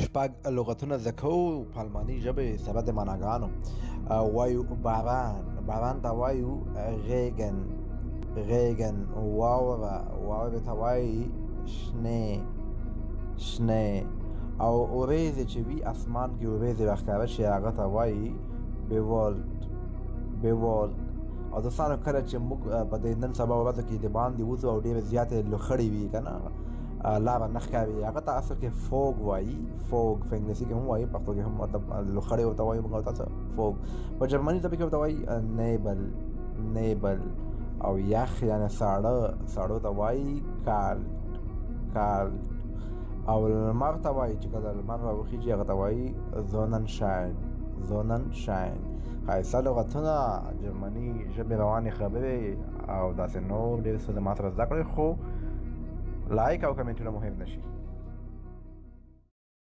شپږ لغتونه زده کوو په الماني ژبې سره د معناګانو. وایو باران ته وایو غیږن. واوره ته وایي شنې. او وریځې چې وي اسمان کې وریځې راښکاره شي هغه ته وایي بیوولد. او دوستانو کله چې موږ په دې نن سبا ورځو کې د باندې وځو او ډېرې زیاتې لوخړې وي که نه لاره نه ښکاري هغه ته اصل کې فوګ وایي. فوګ په انګلیسي کې هم وایي، پښتو کې هم مطلب لوخړې ورته وایو موږ تاسو فوګ. په جرمني ژبه کې ورته وایي نیبل. او یخ یعنې ساړه ته وایي کالد. او لمر ته وایي چې کله لمر راوخیږي هغه ته وایي زوننشاین. ښایسته لغتونه، جرمني ژبې روانې خبرې او داسې نور ډېر څه ما سره زده کړئ، خو لایک او کمنټونه مهم نه شي.